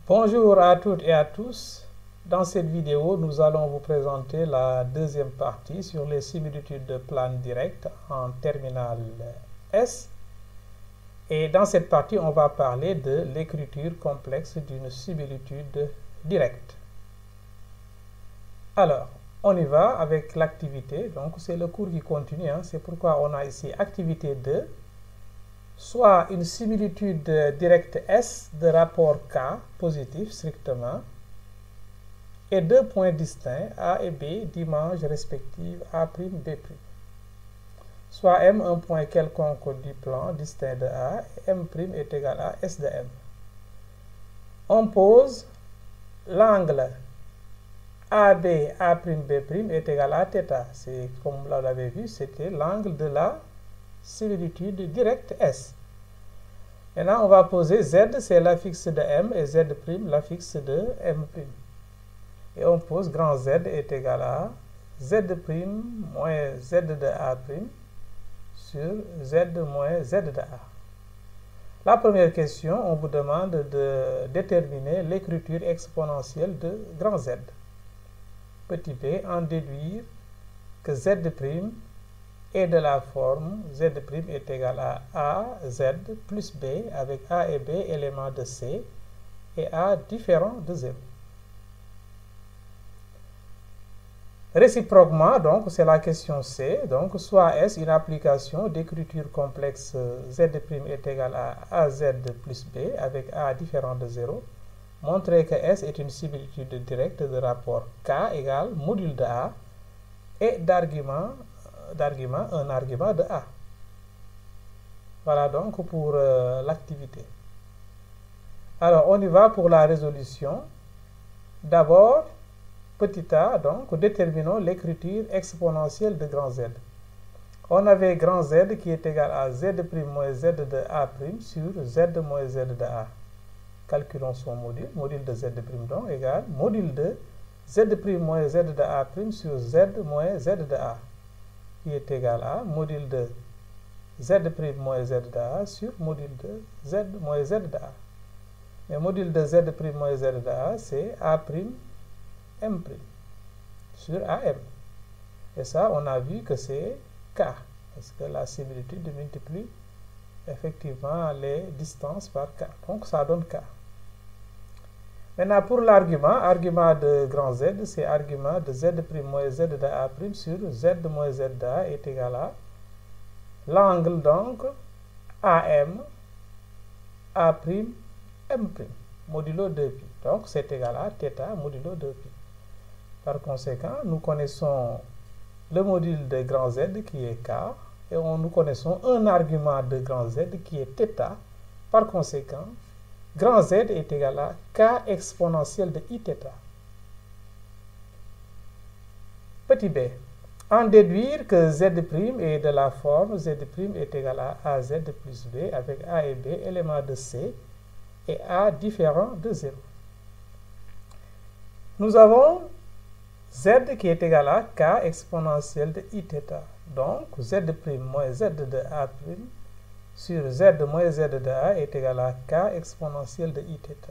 Bonjour à toutes et à tous. Dans cette vidéo, nous allons vous présenter la deuxième partie sur les similitudes de plane directe en terminale S. Et dans cette partie, on va parler de l'écriture complexe d'une similitude directe. Alors, on y va avec l'activité. Donc, c'est le cours qui continue. C'est pourquoi on a ici activité 2. Soit une similitude directe S de rapport K positif strictement et deux points distincts A et B d'images respectives A', B'. Soit M un point quelconque du plan distinct de A et M' est égal à S de M. On pose l'angle AB A'B' est égal à θ. C'est comme vous l'avez vu, c'était l'angle de la similitude directe S. Maintenant, on va poser Z, c'est l'affixe de M, et Z', l'affixe de M'. Et on pose grand Z est égal à Z' moins Z de A' sur Z moins Z de A. La première question, on vous demande de déterminer l'écriture exponentielle de grand Z. Petit b, en déduire que Z' est de la forme Z' est égal à Z plus B avec A et B éléments de C et A différent de 0. Réciproquement, donc c'est la question C, donc soit S une application d'écriture complexe Z' est égal à AZ plus B avec A différent de 0. Montrer que S est une similitude directe de rapport K égale module de A et un argument de A. Voilà donc pour l'activité. Alors, on y va pour la résolution. D'abord, petit a, donc, déterminons l'écriture exponentielle de grand Z. On avait grand Z qui est égal à Z' moins Z de A' sur Z moins Z de A. Calculons son module. Module de Z' donc égale module de Z' moins Z de A' sur Z moins Z de A. Qui est égal à module de Z' moins Z de A sur module de Z moins Z de A. Mais module de Z' moins Z de A, c'est A'M' sur AM. Et ça, on a vu que c'est K, parce que la similitude multiplie effectivement les distances par K. Donc, ça donne K. Maintenant, pour l'argument, argument de grand Z, c'est argument de Z' moins Z de A' sur Z moins Z de A est égal à l'angle donc AM, A'M', modulo 2π. Donc, c'est égal à θ modulo 2π. Par conséquent, nous connaissons le module de grand Z qui est K et nous connaissons un argument de grand Z qui est θ. Par conséquent, grand Z est égal à K exponentielle de Iθ. Petit b, en déduire que Z' est de la forme Z' est égal à AZ plus B avec A et B éléments de C et A différent de 0. Nous avons Z qui est égal à K exponentielle de Iθ. Donc, Z' moins Z de A' sur Z moins Z de A est égal à K exponentielle de Iθ.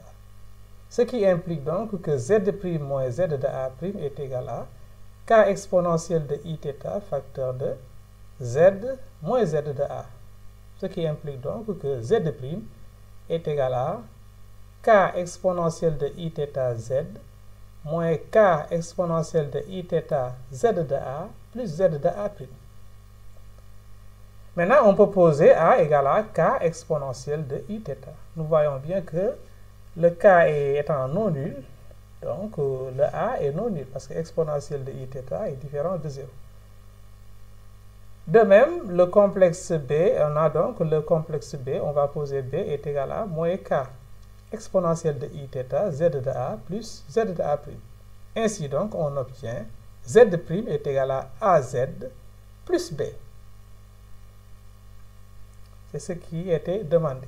Ce qui implique donc que Z' moins Z de A' est égal à K exponentielle de Iθ facteur de Z moins Z de A. Ce qui implique donc que Z' est égal à K exponentielle de Iθ Z moins K exponentielle de Iθ Z de A plus Z de A'. Maintenant, on peut poser A égale à K exponentielle de Iθ. Nous voyons bien que le K étant non nul, donc le A est non nul parce que exponentielle de Iθ est différent de 0. De même, le complexe B, on a donc le complexe B, on va poser B est égal à moins K exponentielle de Iθ Z de A plus Z de A'. Ainsi donc, on obtient Z' est égal à AZ plus B. C'est ce qui était demandé.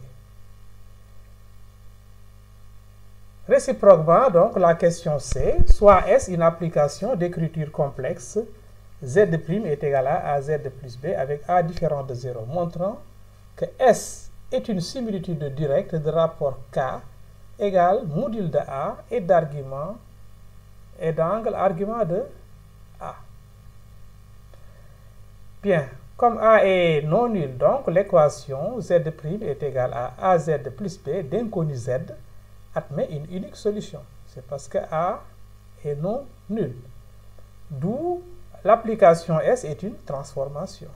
Réciproquement, donc, la question C, soit S une application d'écriture complexe, Z' est égal à AZ plus B avec A différent de 0, montrant que S est une similitude directe de rapport K égale module de A et d'argument et d'angle argument de A. Bien, comme A est non nul, donc l'équation Z' est égale à AZ plus B d'inconnu Z admet une unique solution. C'est parce que A est non nul. D'où l'application S est une transformation.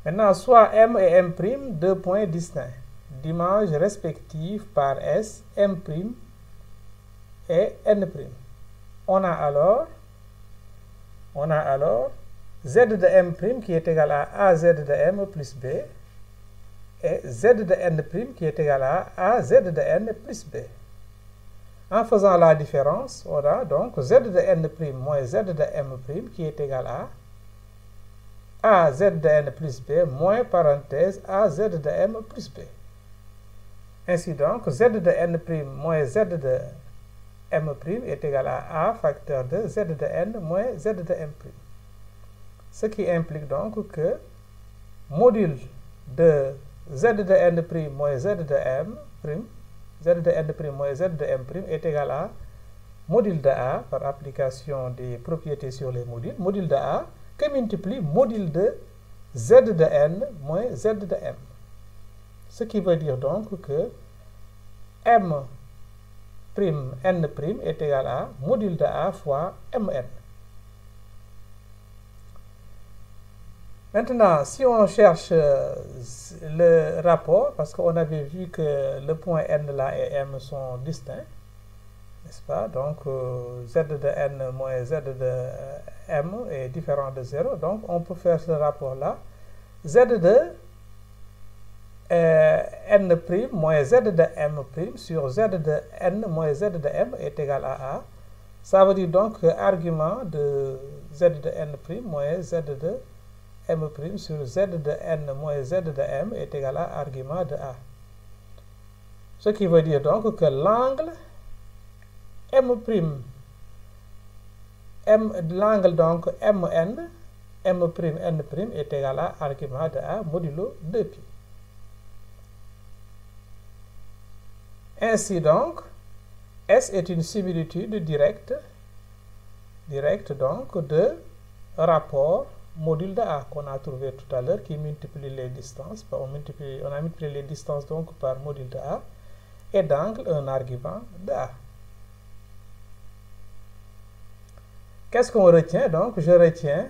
Maintenant, soit M et M', deux points distincts, d'images respectives par S, M' et N'. On a alors Z de M' qui est égal à AZ de M plus B et Z de N' qui est égal à AZ de N plus B. En faisant la différence, on a donc Z de N' moins Z de M' qui est égal à AZ de N plus B moins parenthèse AZ de M plus B. Ainsi donc, Z de N' moins Z de M' est égal à A facteur de Z de N moins Z de M'. Ce qui implique donc que module de Z de N' moins Z de M', Z de N' moins Z de M' est égal à module de A par application des propriétés sur les modules, module de A que multiplie module de Z de N moins Z de M. Ce qui veut dire donc que M' N' est égal à module de A fois Mn. Maintenant, si on cherche le rapport, parce qu'on avait vu que le point N là et M sont distincts, n'est-ce pas? Donc, Z de N moins Z de M est différent de 0. Donc, on peut faire ce rapport-là. Z de N' moins Z de M' sur Z de N moins Z de M est égal à A. Ça veut dire donc que l'argument de Z de N' moins Z de M' sur Z de N moins Z de M est égal à argument de A. Ce qui veut dire donc que l'angle l'angle donc MN, M', N' est égal à argument de A modulo 2π. Ainsi donc, S est une similitude directe donc de rapport module de A qu'on a trouvé tout à l'heure qui multiplie les distances. On a multiplié les distances donc par module de A et d'angle un argument de A. Qu'est-ce qu'on retient donc? Je retiens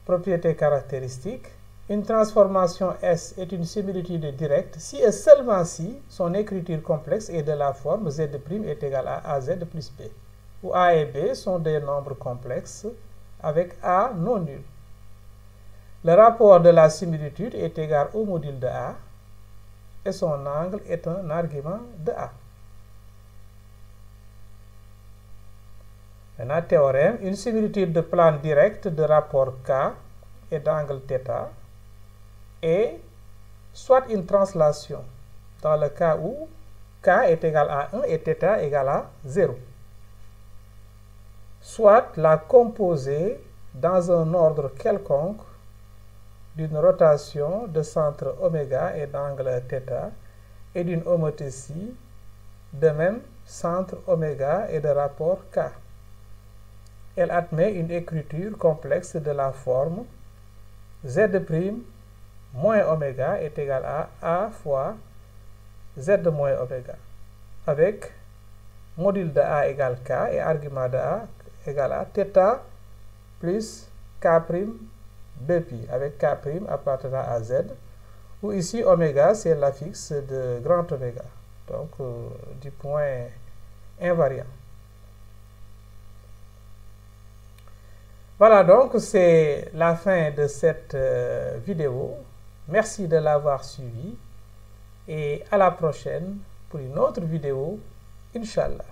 propriété caractéristique. Une transformation S est une similitude directe si et seulement si son écriture complexe est de la forme Z' est égal à AZ plus B, où A et B sont des nombres complexes avec A non nul. Le rapport de la similitude est égal au module de A et son angle est un argument de A. Maintenant, théorème, une similitude de plan direct de rapport K et d'angle θ est soit une translation dans le cas où K est égal à 1 et θ égal à 0, soit la composée dans un ordre quelconque d'une rotation de centre oméga et d'angle θ et d'une homothétie de même centre oméga et de rapport K. Elle admet une écriture complexe de la forme Z' moins oméga est égal à A fois Z moins oméga, avec module de A égale K et argument de A égale à θ plus K' 2π, avec K' appartenant à Z, où ici oméga c'est l'affixe de grand oméga, donc du point invariant. Voilà, donc c'est la fin de cette vidéo. Merci de l'avoir suivi et à la prochaine pour une autre vidéo, Inch'Allah.